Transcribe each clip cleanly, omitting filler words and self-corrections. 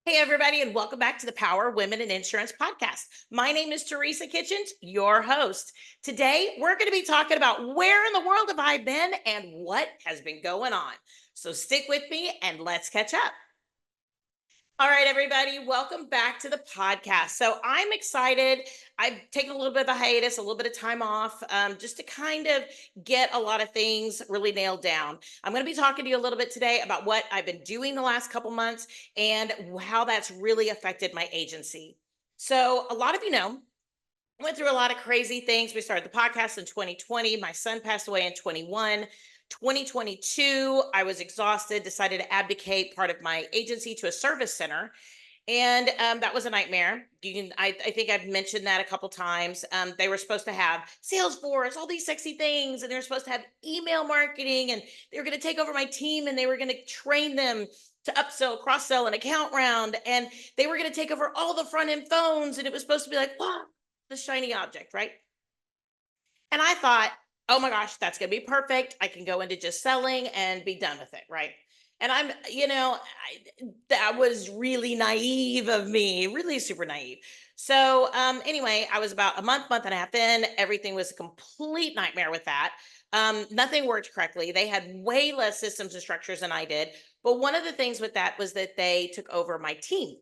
Hey, everybody, and welcome back to the Power Women in Insurance podcast. My name is Teresa Kitchens, your host. Today, we're going to be talking about where in the world have I been and what has been going on. So stick with me and let's catch up. All right, everybody, welcome back to the podcast. So I'm excited. I've taken a little bit of a hiatus, a little bit of time off, just to kind of get a lot of things really nailed down. I'm going to be talking to you a little bit today about what I've been doing the last couple months and how that's really affected my agency. So a lot of you know, went through a lot of crazy things. We started the podcast in 2020. My son passed away in 21. 2022, I was exhausted, decided to abdicate part of my agency to a service center. And that was a nightmare. I think I've mentioned that a couple times. They were supposed to have Salesforce, all these sexy things, and they were supposed to have email marketing, and they were going to take over my team, and they were going to train them to upsell, cross sell, and account round, and they were going to take over all the front end phones, and it was supposed to be like, wow, the shiny object, right? And I thought, oh my gosh, that's going to be perfect. I can go into just selling and be done with it, right? And that was really naive of me, really super naive. So, anyway, I was about a month and a half in. Everything was a complete nightmare with that. Nothing worked correctly. They had way less systems and structures than I did. But one of the things with that was that they took over my team.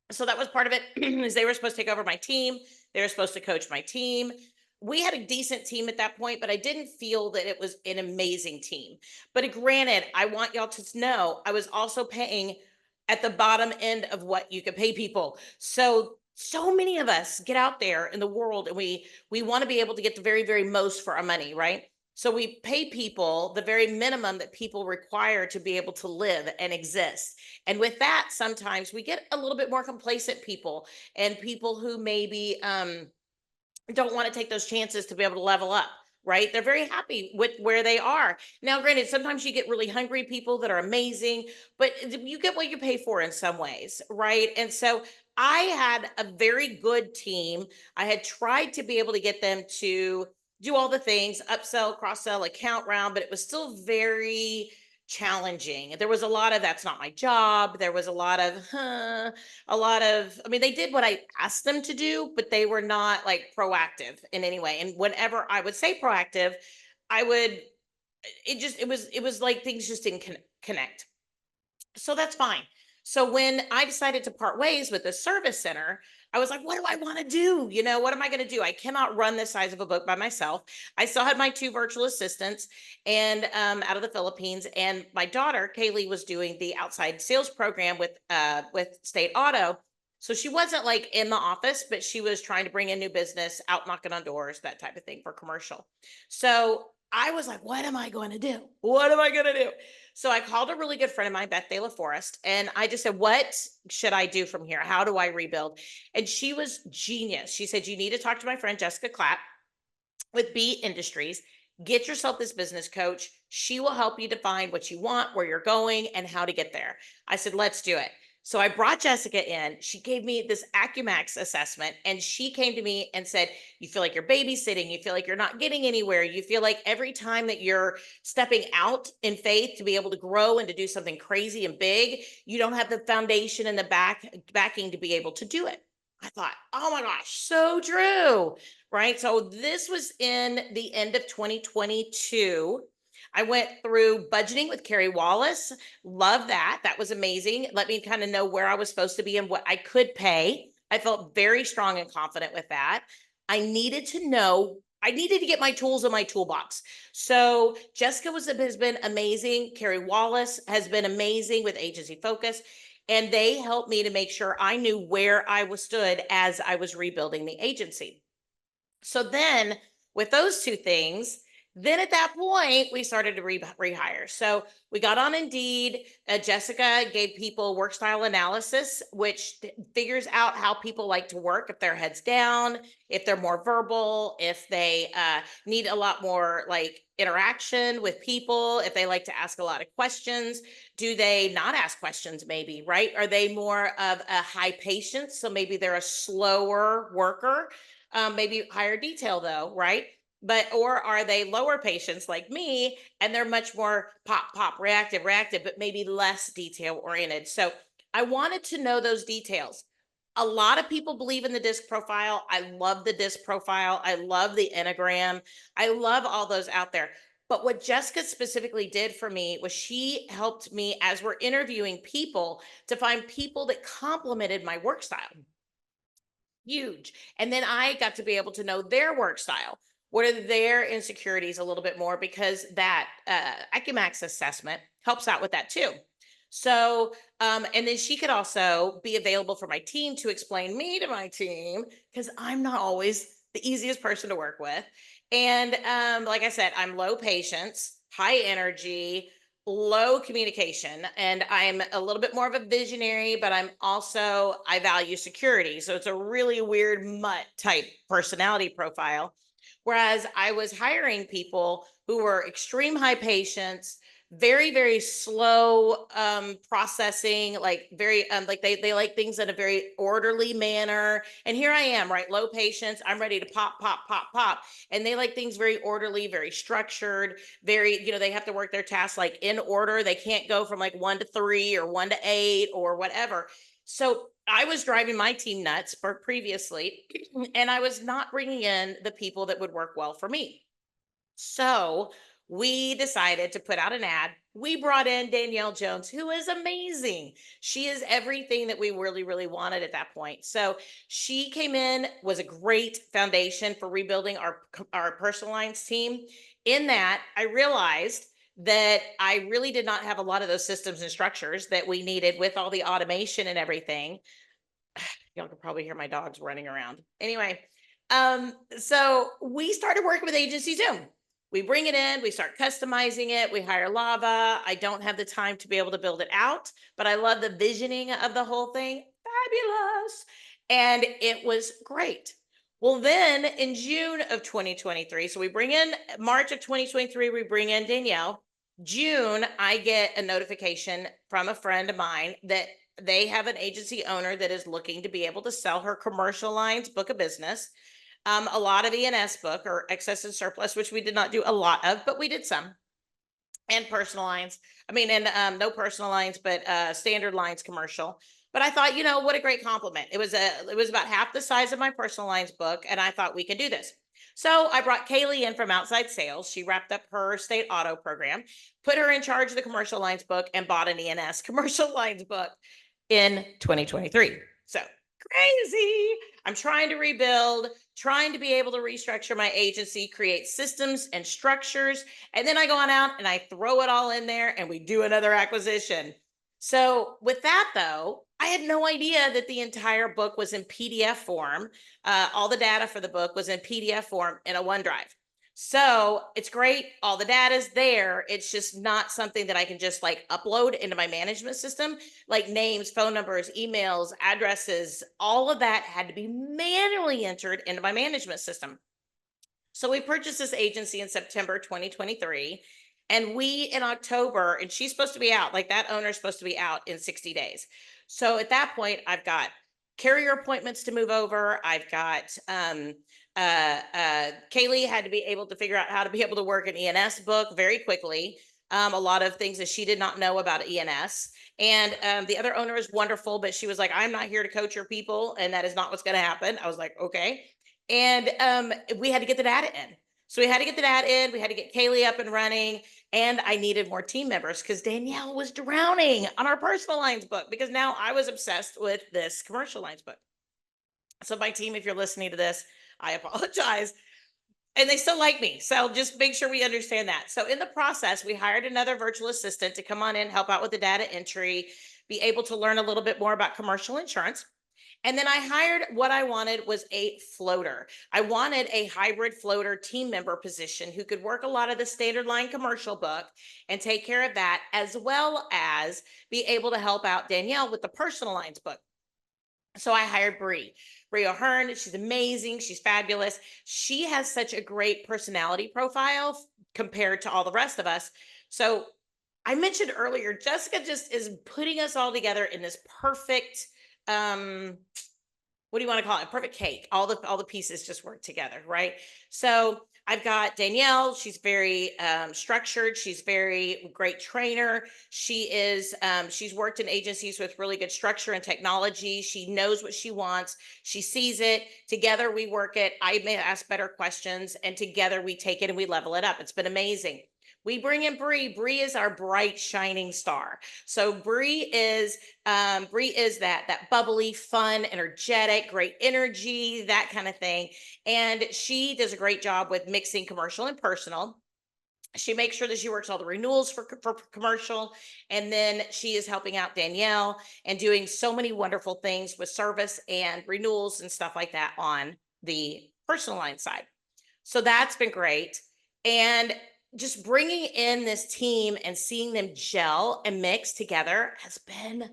So that was part of it is they were supposed to take over my team. They were supposed to coach my team. We had a decent team at that point, but I didn't feel that it was an amazing team. But granted, I want y'all to know I was also paying at the bottom end of what you could pay people. So many of us get out there in the world and we want to be able to get the very, very most for our money, right? So we pay people the very minimum that people require to be able to live and exist. And with that, sometimes we get a little bit more complacent people and people who maybe don't want to take those chances to be able to level up. Right. They're very happy with where they are. Now, granted, sometimes you get really hungry people that are amazing, but you get what you pay for in some ways. Right. And so I had a very good team. I had tried to be able to get them to do all the things, upsell, cross sell, account round, but it was still very challenging. There was a lot of that's not my job. There was a lot of, I mean, they did what I asked them to do, but they were not like proactive in any way. And whenever I would say proactive, I would, it was like things just didn't connect. So that's fine. So when I decided to part ways with the service center, I was like, what do I want to do? What am I going to do? I cannot run this size of a book by myself. I still had my two virtual assistants and out of the Philippines. And my daughter, Kaylee, was doing the outside sales program with State Auto. So she wasn't like in the office, but she was trying to bring in new business, out knocking on doors, that type of thing for commercial. So I was like, what am I going to do? What am I going to do? So I called a really good friend of mine, Beth De La Forest, and I just said, what should I do from here? How do I rebuild? And she was genius. She said, you need to talk to my friend Jessica Clapp with B Industries. Get yourself this business coach. She will help you define what you want, where you're going, and how to get there. I said, let's do it. So I brought Jessica in. She gave me this Acumax assessment, and she came to me and said, you feel like you're babysitting. You feel like you're not getting anywhere. You feel like every time that you're stepping out in faith to be able to grow and to do something crazy and big, you don't have the foundation and the backing to be able to do it. I thought, oh my gosh, so true. Right. So this was in the end of 2022. I went through budgeting with Carrie Wallace. Love that. That was amazing. Let me kind of know where I was supposed to be and what I could pay. I felt very strong and confident with that. I needed to get my tools in my toolbox. So Jessica has been amazing. Carrie Wallace has been amazing with Agency Focus. And they helped me to make sure I knew where I was stood as I was rebuilding the agency. So then with those two things, then at that point, we started to rehire. So we got on Indeed. Jessica gave people work style analysis, which figures out how people like to work, if their heads down, if they're more verbal, if they need a lot more like interaction with people, if they like to ask a lot of questions. Do they not ask questions maybe, right? Are they more of a high patience? So maybe they're a slower worker, maybe higher detail though, right? Or are they lower patients like me and they're much more pop, reactive, but maybe less detail oriented. So I wanted to know those details. A lot of people believe in the disc profile. I love the disc profile. I love the Enneagram. I love all those out there. But what Jessica specifically did for me was she helped me as we're interviewing people to find people that complemented my work style. Huge. And then I got to be able to know their work style. What are their insecurities a little bit more, because that IQMAX assessment helps out with that too. So, and then she could also be available for my team to explain me to my team, because I'm not always the easiest person to work with. And like I said, I'm low patience, high energy, low communication, and I'm a little bit more of a visionary, but I value security. So it's a really weird mutt type personality profile. Whereas I was hiring people who were extreme high patience, very, very slow processing, like very like they like things in a very orderly manner. And here I am, right? Low patience. I'm ready to pop, pop, pop, pop. And they like things very orderly, very structured, very, they have to work their tasks like in order. They can't go from like 1 to 3 or 1 to 8 or whatever. So I was driving my team nuts for previously, and I was not bringing in the people that would work well for me. So we decided to put out an ad. We brought in Danielle Jones, who is amazing. She is everything that we really, really wanted at that point. So she came in, was a great foundation for rebuilding our personal lines team. In that, I realized that I really did not have a lot of those systems and structures that we needed with all the automation and everything. Y'all can probably hear my dogs running around. Anyway, so we started working with Agency Zoom. We bring it in, we start customizing it, we hire Lava. I don't have the time to be able to build it out, but I love the visioning of the whole thing. Fabulous. And it was great. Well, then in June of 2023, so we bring in March of 2023, we bring in Danielle. June, I get a notification from a friend of mine that they have an agency owner that is looking to be able to sell her commercial lines book of business, a lot of E&S book or excess and surplus, which we did not do a lot of, but we did some, and personal lines. I mean, and no personal lines, but standard lines commercial. But I thought, what a great compliment. It was about half the size of my personal lines book, and I thought we could do this. So I brought Kaylee in from outside sales. She wrapped up her state auto program, put her in charge of the commercial lines book, and bought an E&S commercial lines book in 2023. So crazy. I'm trying to rebuild, trying to be able to restructure my agency, create systems and structures. And then I go on out and I throw it all in there and we do another acquisition. So with that though, I had no idea that the entire book was in PDF form. All the data for the book was in PDF form in a OneDrive. So it's great. All the data is there. It's just not something that I can just like upload into my management system, like names, phone numbers, emails, addresses, all of that had to be manually entered into my management system. So we purchased this agency in September 2023, and we in October, and she's supposed to be out, like that owner is supposed to be out in 60 days. So at that point, I've got carrier appointments to move over. I've got Kaylee had to be able to figure out how to be able to work an E&S book very quickly. A lot of things that she did not know about E&S. And the other owner is wonderful, but she was like, I'm not here to coach your people, and that is not what's going to happen. I was like, okay. And we had to get the data in. So we had to get the data in. We had to get Kaylee up and running. And I needed more team members because Danielle was drowning on our personal lines book, because now I was obsessed with this commercial lines book. So my team, if you're listening to this, I apologize. And they still like me. So just make sure we understand that. So in the process, we hired another virtual assistant to come on in, help out with the data entry, be able to learn a little bit more about commercial insurance. And then I hired, what I wanted was a floater. I wanted a hybrid floater team member position who could work a lot of the standard line commercial book and take care of that, as well as be able to help out Danielle with the personal lines book. So I hired Bree O'Hearn. She's amazing. She's fabulous. She has such a great personality profile compared to all the rest of us. So I mentioned earlier, Jessica just is putting us all together in this perfect, what do you want to call it? Perfect cake. All the pieces just work together, right? So I've got Danielle. She's very structured. She's very great trainer. She's worked in agencies with really good structure and technology. She knows what she wants. She sees it. Together we work it. I may ask better questions, and together we take it and we level it up. It's been amazing. We bring in Bree. Bree is our bright, shining star. So Bree is that bubbly, fun, energetic, great energy, that kind of thing. And she does a great job with mixing commercial and personal. She makes sure that she works all the renewals for commercial. And then she is helping out Danielle and doing so many wonderful things with service and renewals and stuff like that on the personal line side. So that's been great. And just bringing in this team and seeing them gel and mix together has been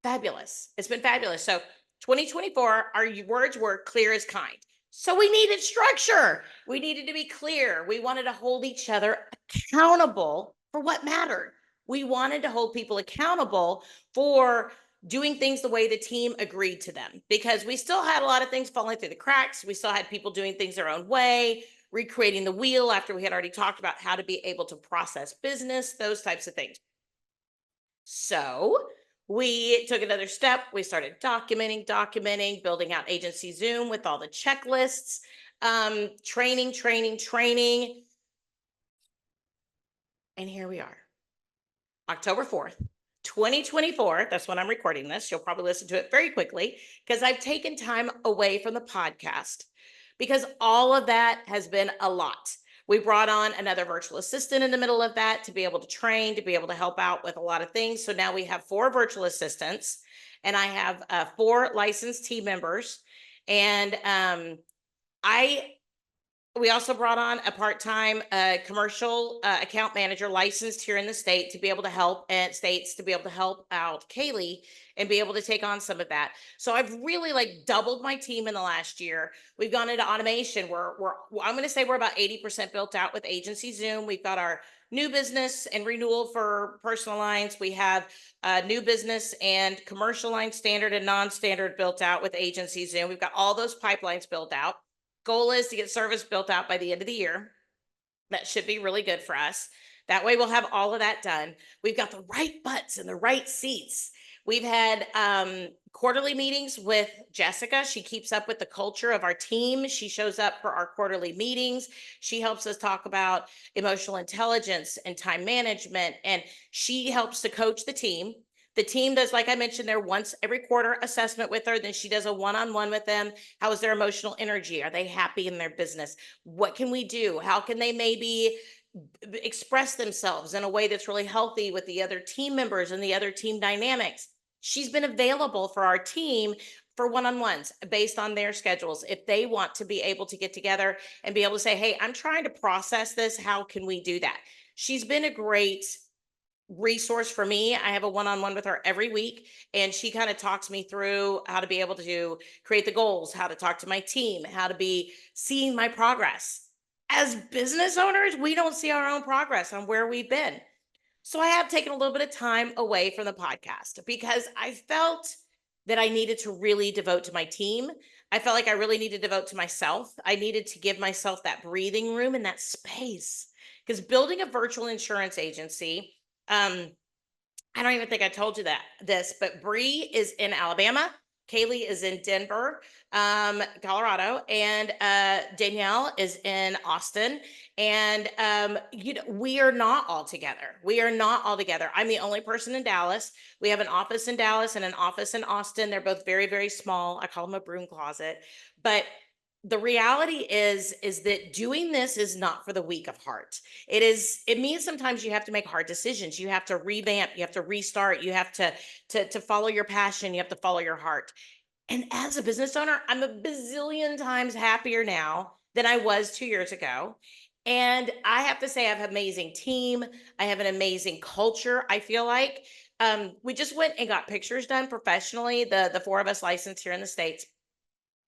fabulous. It's been fabulous. So 2024, our words were clear as kind. So we needed structure. We needed to be clear. We wanted to hold each other accountable for what mattered. We wanted to hold people accountable for doing things the way the team agreed to them, because we still had a lot of things falling through the cracks. We still had people doing things their own way, recreating the wheel after we had already talked about how to be able to process business, those types of things. So we took another step. We started documenting, building out agency Zoom with all the checklists, training. And here we are, October 4th, 2024. That's when I'm recording this. You'll probably listen to it very quickly because I've taken time away from the podcast because all of that has been a lot. We brought on another virtual assistant in the middle of that to be able to train, to be able to help out with a lot of things. So now we have 4 virtual assistants, and I have 4 licensed team members. And we also brought on a part-time commercial account manager licensed here in the state to be able to help out Kaylee and be able to take on some of that. So I've really doubled my team in the last year. We've gone into automation. I'm going to say we're about 80% built out with agency Zoom. We've got our new business and renewal for personal lines. We have new business and commercial line standard and non-standard built out with agency Zoom. We've got all those pipelines built out. Goal is to get service built out by the end of the year. That should be really good for us. That way we'll have all of that done. We've got the right butts in the right seats. We've had quarterly meetings with Jessica. She keeps up with the culture of our team. She shows up for our quarterly meetings. She helps us talk about emotional intelligence and time management, and she helps to coach the team. The team does, like I mentioned, their once every quarter assessment with her. Then she does a one-on-one with them. How is their emotional energy? Are they happy in their business? What can we do? How can they maybe express themselves in a way that's really healthy with the other team members and the other team dynamics? She's been available for our team for one-on-ones based on their schedules. If they want to be able to get together and be able to say, hey, I'm trying to process this. How can we do that? She's been a great resource for me. I have a one-on-one with her every week, and she kind of talks me through how to be able to create the goals, how to talk to my team, how to be seeing my progress. As business owners, we don't see our own progress on where we've been. So I have taken a little bit of time away from the podcast because I felt that I needed to really devote to my team. I felt like I really needed to devote to myself. I needed to give myself that breathing room and that space, because building a virtual insurance agency, I don't even think I told you but Bree is in Alabama. Kaylee is in Denver, Colorado, and Danielle is in Austin. And we are not all together. We are not all together. I'm the only person in Dallas. We have an office in Dallas and an office in Austin. They're both very, very small. I call them a broom closet. But the reality is that doing this is not for the weak of heart. It means sometimes you have to make hard decisions. You have to revamp, you have to restart, you have to follow your passion, you have to follow your heart. And as a business owner, I'm a bazillion times happier now than I was 2 years ago. And I have to say, I have an amazing team. I have an amazing culture. I feel like we just went and got pictures done professionally, the 4 of us licensed here in the States.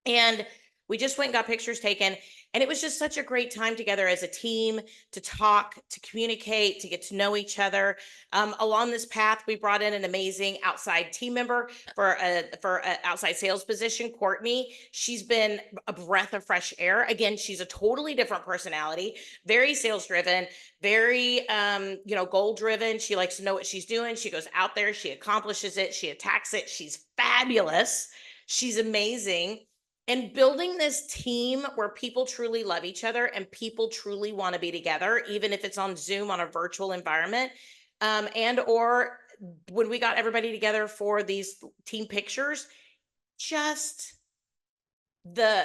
And We just went and got pictures taken. And it was just such a great time together as a team to talk, to communicate, to get to know each other. Along this path, we brought in an amazing outside team member for an outside sales position, Courtney. She's been a breath of fresh air. Again, she's a totally different personality, very sales driven, very goal driven. She likes to know what she's doing. She goes out there, she accomplishes it, she attacks it. She's fabulous. She's amazing. And building this team where people truly love each other and people truly want to be together, even if it's on Zoom on a virtual environment, and or when we got everybody together for these team pictures, just the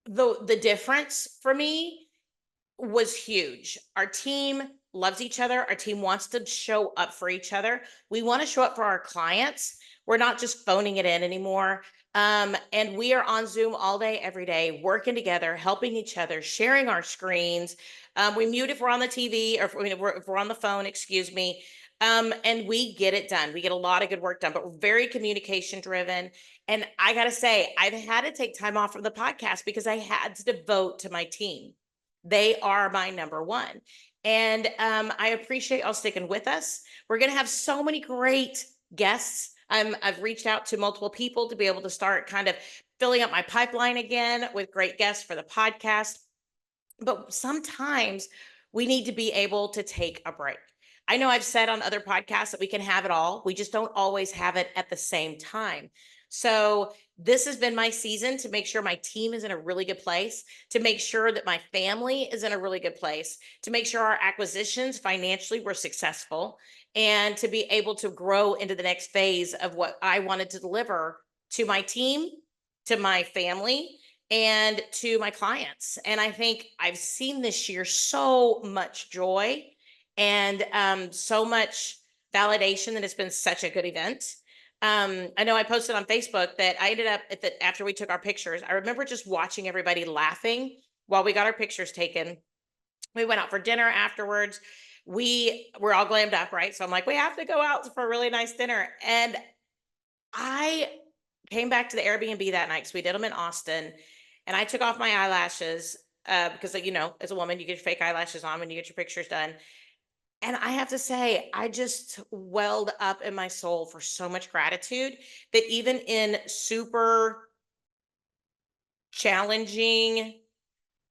the difference for me was huge. Our team loves each other. Our team wants to show up for each other. We want to show up for our clients. We're not just phoning it in anymore. And we are on Zoom all day, every day, working together, helping each other, sharing our screens. We mute if we're on the TV or if we're on the phone, excuse me. And we get it done. We get a lot of good work done, but we're very communication driven. And I got to say, I've had to take time off from the podcast because I had to devote to my team. They are my number one. And I appreciate y'all sticking with us. We're going to have so many great guests. I've reached out to multiple people to be able to start kind of filling up my pipeline again with great guests for the podcast. But sometimes we need to be able to take a break. I know I've said on other podcasts that we can have it all. We just don't always have it at the same time. So this has been my season to make sure my team is in a really good place, to make sure that my family is in a really good place, to make sure our acquisitions financially were successful, and to be able to grow into the next phase of what I wanted to deliver to my team, to my family, and to my clients. And I think I've seen this year so much joy and so much validation that it's been such a good event. I know I posted on Facebook that I ended up after we took our pictures, I remember just watching everybody laughing while we got our pictures taken. We went out for dinner afterwards. We were all glammed up, right? So I'm like, we have to go out for a really nice dinner. And I came back to the Airbnb that night because we did them in Austin. And I took off my eyelashes because, as a woman, you get your fake eyelashes on when you get your pictures done. And I have to say, I just welled up in my soul for so much gratitude that even in super challenging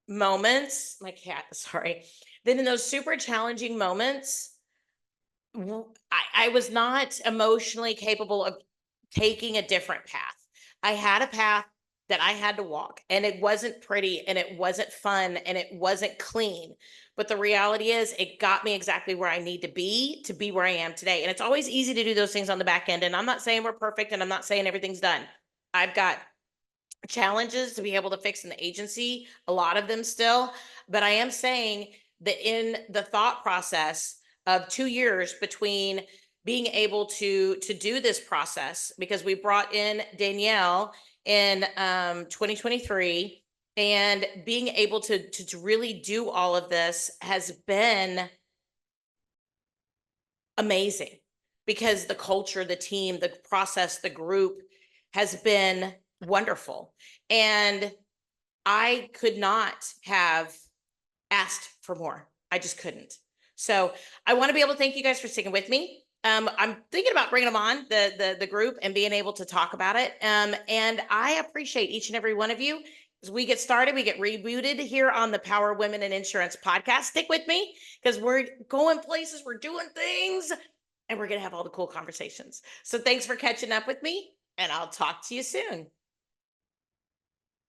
moments, my cat, sorry, then in those super challenging moments, I was not emotionally capable of taking a different path. I had a path that I had to walk, and it wasn't pretty, and it wasn't fun, and it wasn't clean. But the reality is, it got me exactly where I need to be where I am today. And it's always easy to do those things on the back end. And I'm not saying we're perfect, and I'm not saying everything's done. I've got challenges to be able to fix in the agency, a lot of them still. But I am saying that in the thought process of 2 years between being able to do this process, because we brought in Danielle in 2023, and being able to really do all of this has been amazing, because the culture, the team, the process, the group has been wonderful. And I could not have asked for more. I just couldn't. So I want to be able to thank you guys for sticking with me. I'm thinking about bringing them on the group and being able to talk about it. And I appreciate each and every one of you. As we get started, we get rebooted here on the Power Women in Insurance podcast. Stick with me because we're going places, we're doing things, and we're going to have all the cool conversations. So thanks for catching up with me, and I'll talk to you soon.